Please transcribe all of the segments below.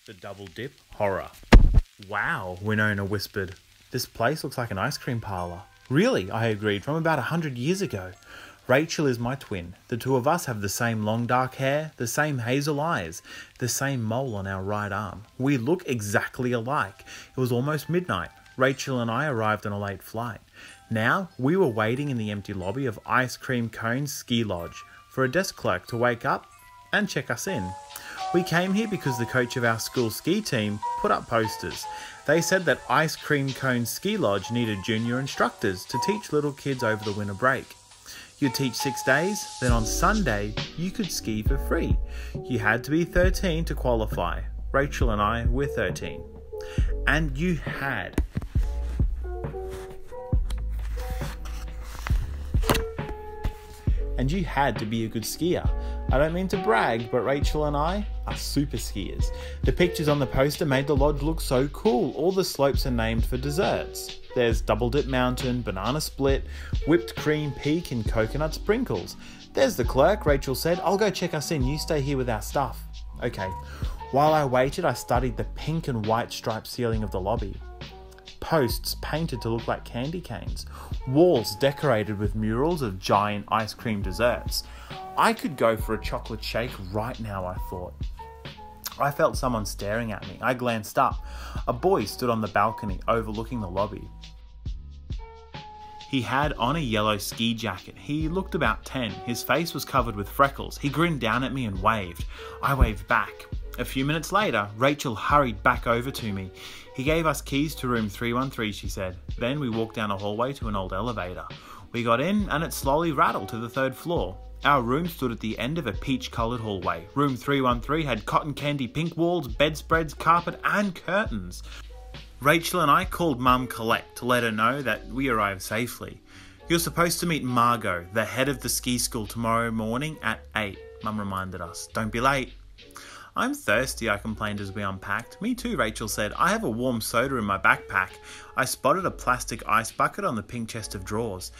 The double dip horror. Wow, Wynona whispered. This place looks like an ice cream parlour. Really, I agreed, from about 100 years ago. Rachel is my twin. The two of us have the same long dark hair, the same hazel eyes, the same mole on our right arm. We look exactly alike. It was almost midnight. Rachel and I arrived on a late flight. Now, we were waiting in the empty lobby of Ice Cream Cone's ski lodge for a desk clerk to wake up and check us in. We came here because the coach of our school ski team put up posters. They said that Ice Cream Cone Ski Lodge needed junior instructors to teach little kids over the winter break. You'd teach 6 days, then on Sunday you could ski for free. You had to be 13 to qualify. Rachel and I were 13. And you had to be a good skier. I don't mean to brag, but Rachel and I are super skiers. The pictures on the poster made the lodge look so cool. All the slopes are named for desserts. There's Double Dip Mountain, Banana Split, Whipped Cream Peak and Coconut Sprinkles. There's the clerk, Rachel said. I'll go check us in. You stay here with our stuff. Okay. While I waited, I studied the pink and white striped ceiling of the lobby. Posts painted to look like candy canes. Walls decorated with murals of giant ice cream desserts. I could go for a chocolate shake right now, I thought. I felt someone staring at me. I glanced up. A boy stood on the balcony overlooking the lobby. He had on a yellow ski jacket. He looked about 10. His face was covered with freckles. He grinned down at me and waved. I waved back. A few minutes later, Rachel hurried back over to me. He gave us keys to room 313, she said. Then we walked down a hallway to an old elevator. We got in and it slowly rattled to the 3rd floor. Our room stood at the end of a peach-coloured hallway. Room 313 had cotton candy pink walls, bedspreads, carpet and curtains. Rachel and I called Mum Colette to let her know that we arrived safely. You're supposed to meet Margot, the head of the ski school, tomorrow morning at 8, Mum reminded us. Don't be late. I'm thirsty, I complained as we unpacked. Me too, Rachel said. I have a warm soda in my backpack. I spotted a plastic ice bucket on the pink chest of drawers.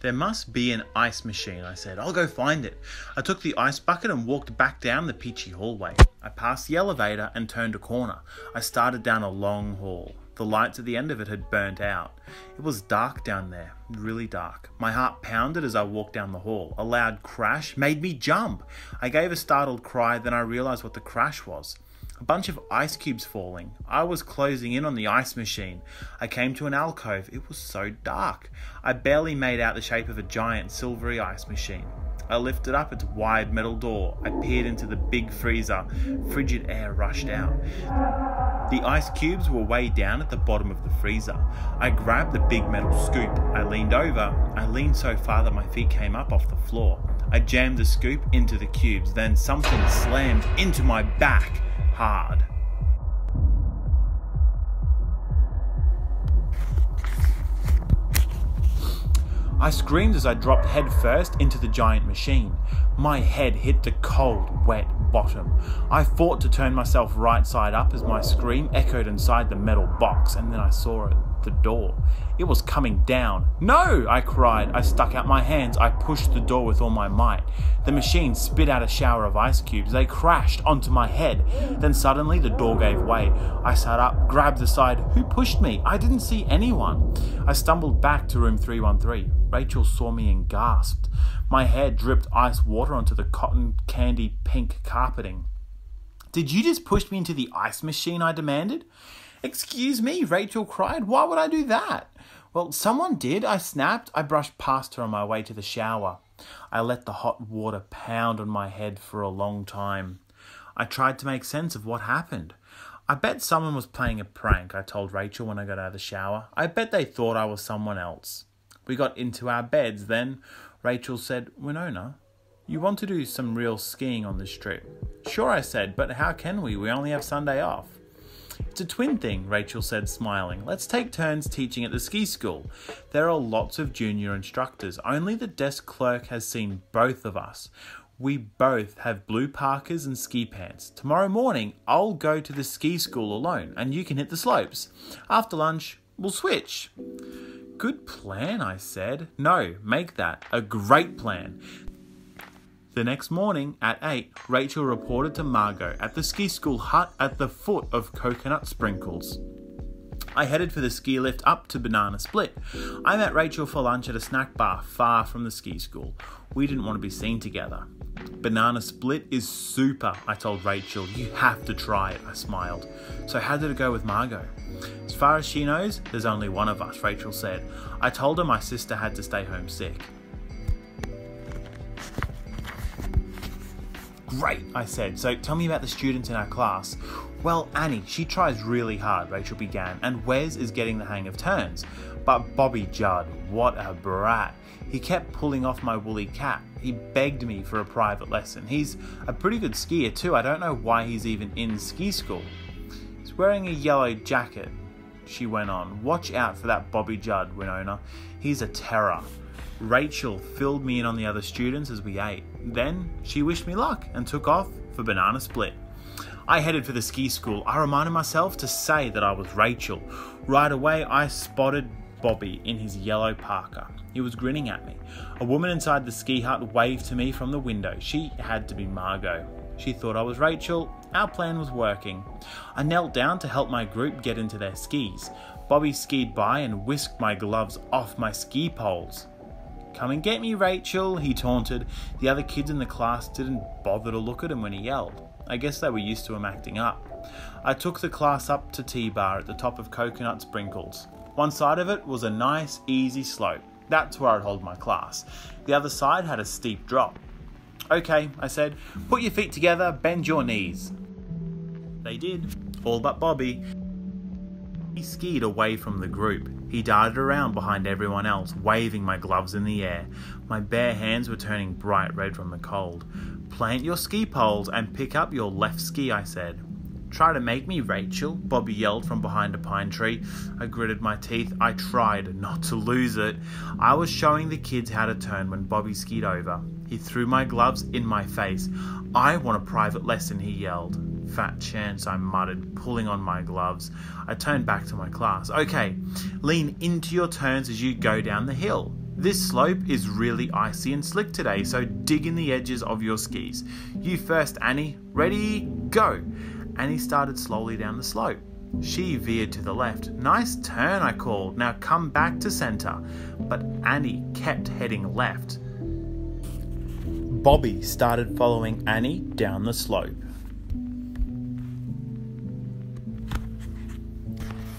There must be an ice machine, I said. I'll go find it. I took the ice bucket and walked back down the peachy hallway. I passed the elevator and turned a corner. I started down a long hall. The lights at the end of it had burnt out. It was dark down there, really dark. My heart pounded as I walked down the hall. A loud crash made me jump. I gave a startled cry, then I realized what the crash was. A bunch of ice cubes falling. I was closing in on the ice machine. I came to an alcove. It was so dark. I barely made out the shape of a giant silvery ice machine. I lifted up its wide metal door. I peered into the big freezer. Frigid air rushed out. The ice cubes were way down at the bottom of the freezer. I grabbed the big metal scoop. I leaned over. I leaned so far that my feet came up off the floor. I jammed the scoop into the cubes. Then something slammed into my back hard. I screamed as I dropped head first into the giant machine. My head hit the cold, wet bottom. I fought to turn myself right side up as my scream echoed inside the metal box, and then I saw it, the door. It was coming down. No! I cried. I stuck out my hands. I pushed the door with all my might. The machine spit out a shower of ice cubes. They crashed onto my head. Then suddenly the door gave way. I sat up, grabbed the side. Who pushed me? I didn't see anyone. I stumbled back to room 313. Rachel saw me and gasped. My hair dripped ice water onto the cotton candy pink carpeting. Did you just push me into the ice machine? I demanded. Excuse me, Rachel cried. Why would I do that? Well, someone did, I snapped. I brushed past her on my way to the shower. I let the hot water pound on my head for a long time. I tried to make sense of what happened. I bet someone was playing a prank, I told Rachel when I got out of the shower. I bet they thought I was someone else. We got into our beds then. Rachel said, Wynona, you want to do some real skiing on this trip? Sure, I said, but how can we? We only have Sunday off. It's a twin thing, Rachel said, smiling. Let's take turns teaching at the ski school. There are lots of junior instructors. Only the desk clerk has seen both of us. We both have blue parkas and ski pants. Tomorrow morning, I'll go to the ski school alone, and you can hit the slopes. After lunch, we'll switch. Good plan, I said. No, make that a great plan. The next morning at 8, Rachel reported to Margot at the ski school hut at the foot of Coconut Sprinkles. I headed for the ski lift up to Banana Split. I met Rachel for lunch at a snack bar far from the ski school. We didn't want to be seen together. Banana Split is super, I told Rachel. You have to try it, I smiled. So how did it go with Margot? As far as she knows, there's only one of us, Rachel said. I told her my sister had to stay home sick. Great, I said. So tell me about the students in our class. Well, Annie, she tries really hard, Rachel began, and Wes is getting the hang of turns. But Bobby Judd, what a brat. He kept pulling off my woolly cap. He begged me for a private lesson. He's a pretty good skier too. I don't know why he's even in ski school. He's wearing a yellow jacket, she went on. Watch out for that Bobby Judd, Wynona. He's a terror. Rachel filled me in on the other students as we ate. Then she wished me luck and took off for Banana Split. I headed for the ski school. I reminded myself to say that I was Rachel. Right away, I spotted Bobby in his yellow parka. He was grinning at me. A woman inside the ski hut waved to me from the window. She had to be Margot. She thought I was Rachel. Our plan was working. I knelt down to help my group get into their skis. Bobby skied by and whisked my gloves off my ski poles. Come and get me, Rachel, he taunted. The other kids in the class didn't bother to look at him when he yelled. I guess they were used to him acting up. I took the class up to T-Bar at the top of Coconut Sprinkles. One side of it was a nice, easy slope. That's where I'd hold my class. The other side had a steep drop. Okay, I said, put your feet together, bend your knees. They did, all but Bobby. He skied away from the group. He darted around behind everyone else, waving my gloves in the air. My bare hands were turning bright red from the cold. Plant your ski poles and pick up your left ski, I said. Try to make me, Rachel, Bobby yelled from behind a pine tree. I gritted my teeth. I tried not to lose it. I was showing the kids how to turn when Bobby skied over. He threw my gloves in my face. I want a private lesson, he yelled. Fat chance, I muttered, pulling on my gloves. I turned back to my class. Okay, lean into your turns as you go down the hill. This slope is really icy and slick today, so dig in the edges of your skis. You first, Annie. Ready, go. Annie started slowly down the slope. She veered to the left. Nice turn, I called. Now come back to center. But Annie kept heading left. Bobby started following Annie down the slope.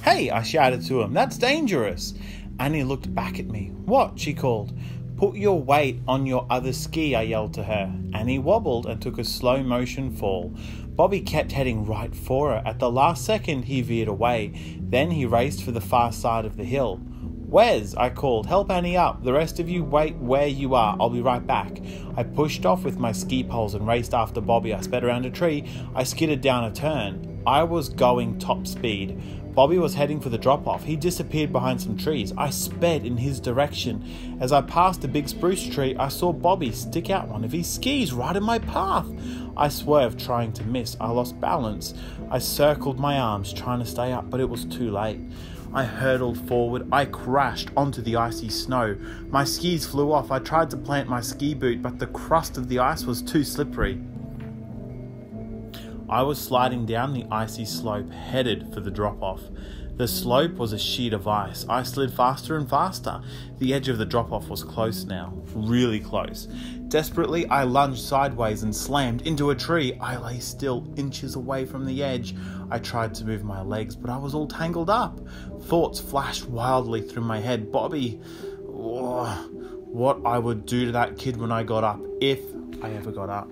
Hey, I shouted to him. That's dangerous. Annie looked back at me. What? She called. Put your weight on your other ski, I yelled to her. Annie wobbled and took a slow motion fall. Bobby kept heading right for her. At the last second, he veered away. Then he raced for the far side of the hill. Wes, I called, help Annie up. The rest of you wait where you are. I'll be right back. I pushed off with my ski poles and raced after Bobby. I sped around a tree. I skidded down a turn. I was going top speed. Bobby was heading for the drop-off. He disappeared behind some trees. I sped in his direction. As I passed a big spruce tree, I saw Bobby stick out one of his skis right in my path. I swerved, trying to miss. I lost balance. I circled my arms, trying to stay up, but it was too late. I hurtled forward. I crashed onto the icy snow. My skis flew off. I tried to plant my ski boot, but the crust of the ice was too slippery. I was sliding down the icy slope, headed for the drop-off. The slope was a sheet of ice. I slid faster and faster. The edge of the drop-off was close now, really close. Desperately, I lunged sideways and slammed into a tree. I lay still, inches away from the edge. I tried to move my legs, but I was all tangled up. Thoughts flashed wildly through my head. Bobby, what I would do to that kid when I got up, if I ever got up.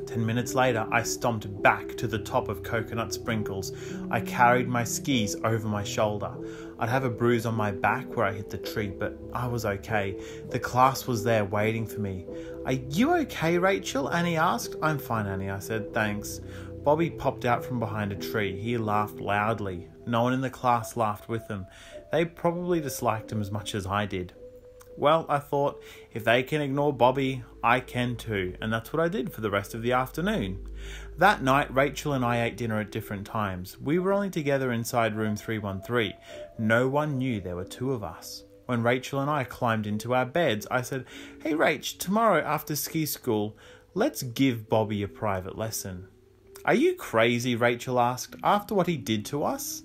10 minutes later, I stomped back to the top of Coconut Sprinkles. I carried my skis over my shoulder. I'd have a bruise on my back where I hit the tree, but I was okay. The class was there waiting for me. Are you okay, Rachel? Annie asked. I'm fine, Annie, I said. Thanks. Bobby popped out from behind a tree. He laughed loudly. No one in the class laughed with him. They probably disliked him as much as I did. Well, I thought, if they can ignore Bobby, I can too, and that's what I did for the rest of the afternoon. That night, Rachel and I ate dinner at different times. We were only together inside room 313. No one knew there were two of us. When Rachel and I climbed into our beds, I said, "Hey Rach, tomorrow after ski school, let's give Bobby a private lesson." "Are you crazy?" Rachel asked, "after what he did to us?"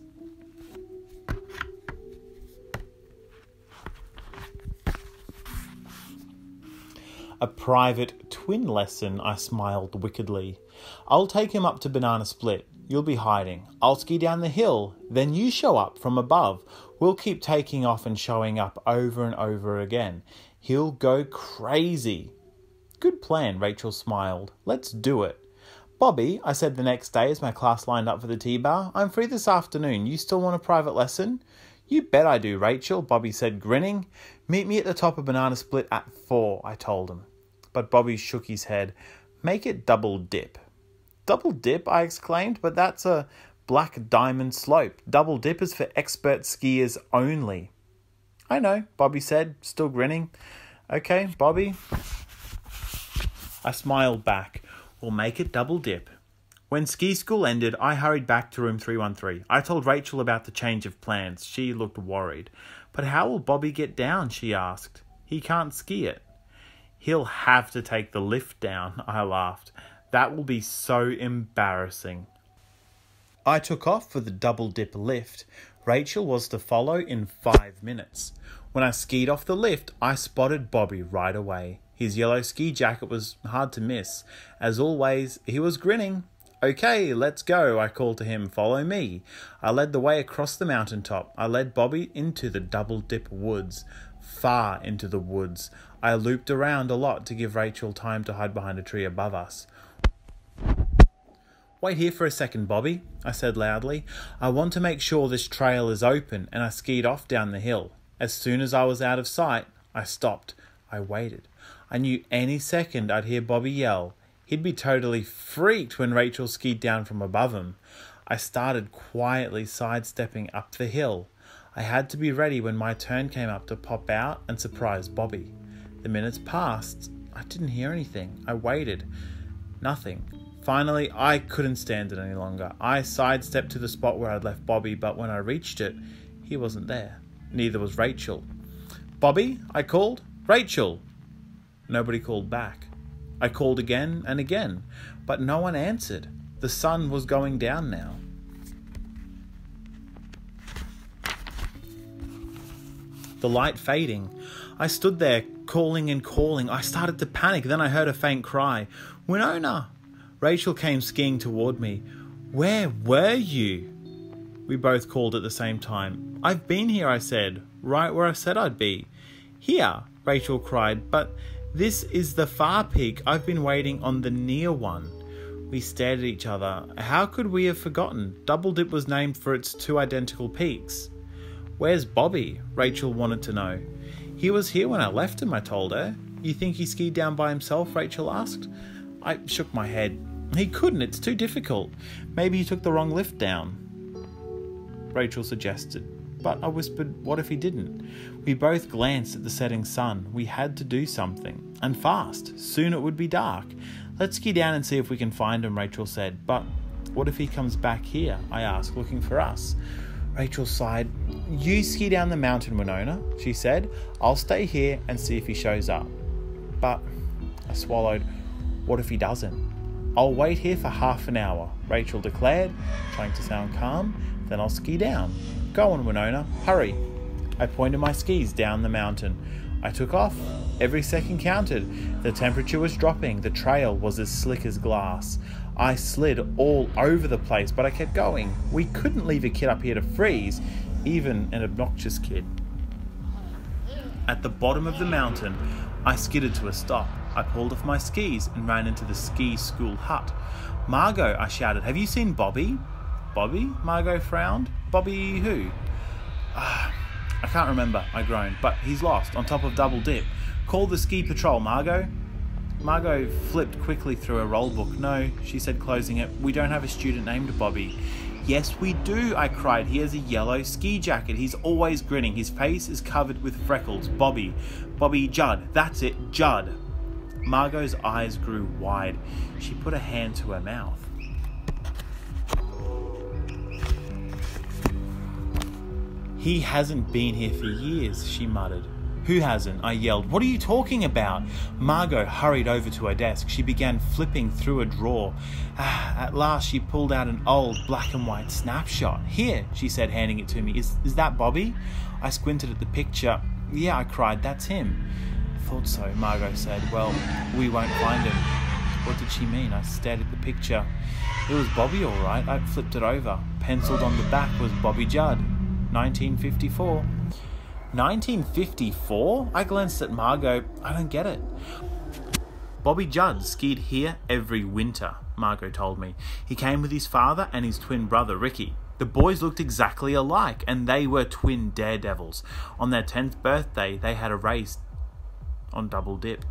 "A private twin lesson," I smiled wickedly. "I'll take him up to Banana Split. You'll be hiding. I'll ski down the hill. Then you show up from above. We'll keep taking off and showing up over and over again. He'll go crazy." "Good plan," Rachel smiled. "Let's do it." "Bobby," I said the next day as my class lined up for the tea bar, "I'm free this afternoon. You still want a private lesson?" "You bet I do, Rachel," Bobby said, grinning. "Meet me at the top of Banana Split at 4, I told him. But Bobby shook his head. "Make it double dip." "Double dip?" I exclaimed. "But that's a black diamond slope. Double dip is for expert skiers only." "I know," Bobby said, still grinning. "Okay, Bobby." I smiled back. "We'll make it double dip." When ski school ended, I hurried back to room 313. I told Rachel about the change of plans. She looked worried. "But how will Bobby get down?" she asked. "He can't ski it." "He'll have to take the lift down," I laughed. "That will be so embarrassing." I took off for the double dip lift. Rachel was to follow in 5 minutes. When I skied off the lift, I spotted Bobby right away. His yellow ski jacket was hard to miss. As always, he was grinning. "Okay, let's go," I called to him. "Follow me." I led the way across the mountaintop. I led Bobby into the double dip woods. Far into the woods. I looped around a lot to give Rachel time to hide behind a tree above us. "Wait here for a second, Bobby," I said loudly. "I want to make sure this trail is open," and I skied off down the hill. As soon as I was out of sight, I stopped. I waited. I knew any second I'd hear Bobby yell. He'd be totally freaked when Rachel skied down from above him. I started quietly sidestepping up the hill. I had to be ready when my turn came up to pop out and surprise Bobby. The minutes passed. I didn't hear anything. I waited. Nothing. Finally, I couldn't stand it any longer. I sidestepped to the spot where I'd left Bobby, but when I reached it, he wasn't there. Neither was Rachel. "Bobby," I called. "Rachel!" Nobody called back. I called again and again, but no one answered. The sun was going down now. The light fading. I stood there, calling and calling. I started to panic. Then I heard a faint cry. "Wynona!" Rachel came skiing toward me. "Where were you?" We both called at the same time. "I've been here," I said. "Right where I said I'd be." "Here," Rachel cried. "But this is the far peak. I've been waiting on the near one." We stared at each other. How could we have forgotten? Double Dip was named for its 2 identical peaks. "Where's Bobby?" Rachel wanted to know. "He was here when I left him," I told her. "You think he skied down by himself?" Rachel asked. I shook my head. "He couldn't, it's too difficult. Maybe he took the wrong lift down," Rachel suggested. But I whispered, "What if he didn't?" We both glanced at the setting sun. We had to do something. And fast. Soon it would be dark. "Let's ski down and see if we can find him," Rachel said. "But what if he comes back here?" I asked, looking for us. Rachel sighed. "You ski down the mountain, Wynona," she said. "I'll stay here and see if he shows up." "But," I swallowed, "what if he doesn't?" "I'll wait here for half an hour," Rachel declared, trying to sound calm. "Then I'll ski down." "Go on, Wynona, hurry." I pointed my skis down the mountain. I took off. Every second counted. The temperature was dropping. The trail was as slick as glass. I slid all over the place, but I kept going. We couldn't leave a kid up here to freeze, even an obnoxious kid. At the bottom of the mountain, I skidded to a stop. I pulled off my skis and ran into the ski school hut. "Margot," I shouted, "have you seen Bobby?" "Bobby?" Margot frowned. "Bobby who?" "I can't remember," I groaned, "but he's lost, on top of Double Dip. Call the ski patrol, Margot." Margot flipped quickly through a roll book. "No," she said, closing it, "we don't have a student named Bobby." "Yes, we do," I cried. "He has a yellow ski jacket. He's always grinning. His face is covered with freckles. Bobby. Bobby Judd. That's it, Judd." Margot's eyes grew wide. She put a hand to her mouth. He hasn't been here for years, she muttered. Who hasn't? I yelled. What are you talking about? Margot hurried over to her desk. She began flipping through a drawer. At last she pulled out an old black and white snapshot. Here, she said, handing it to me. Is that Bobby? I squinted at the picture. Yeah, I cried. That's him. Thought so, Margot said. Well, we won't find him. What did she mean? I stared at the picture. It was Bobby, all right. I flipped it over. Penciled on the back was Bobby Judd, 1954. 1954? I glanced at Margot. I don't get it. Bobby Judd skied here every winter, Margot told me. He came with his father and his twin brother, Ricky. The boys looked exactly alike, and they were twin daredevils. On their 10th birthday, they had a race on Double Dip.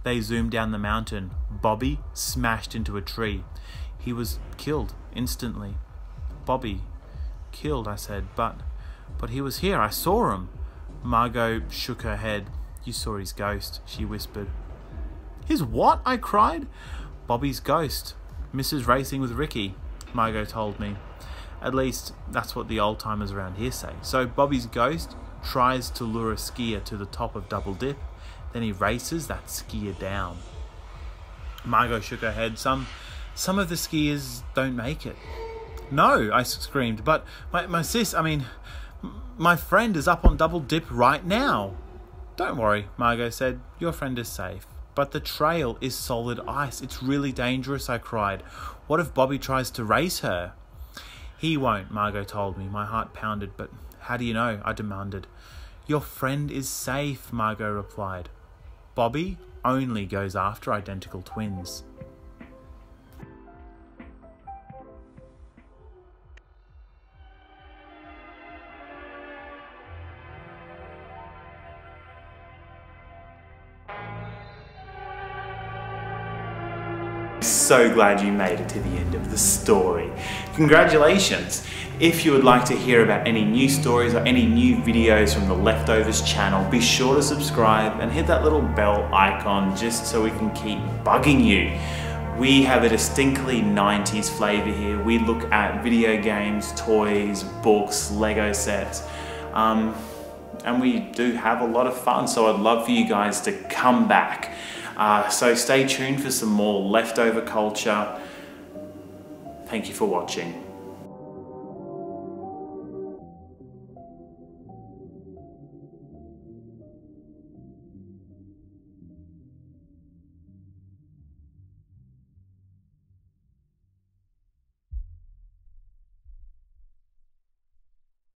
They zoomed down the mountain. Bobby smashed into a tree. He was killed instantly. Bobby killed, I said, but he was here. I saw him. Margot shook her head. You saw his ghost, she whispered. His what? I cried. Bobby's ghost. Mrs. Racing with Ricky, Margot told me. At least, that's what the old-timers around here say. So Bobby's ghost tries to lure a skier to the top of Double Dip, then he races that skier down. Margot shook her head. Some of the skiers don't make it. No, I screamed, but my friend is up on Double Dip right now. Don't worry, Margot said. Your friend is safe. But the trail is solid ice. It's really dangerous, I cried. What if Bobby tries to race her? He won't, Margot told me. My heart pounded. But how do you know? I demanded. Your friend is safe, Margot replied. Bobby only goes after identical twins. So glad you made it to the end of the story. Congratulations! If you would like to hear about any new stories or any new videos from the Leftovers channel, be sure to subscribe and hit that little bell icon just so we can keep bugging you. We have a distinctly 90s flavour here. We look at video games, toys, books, Lego sets, and we do have a lot of fun, so I'd love for you guys to come back. So stay tuned for some more leftover culture. Thank you for watching.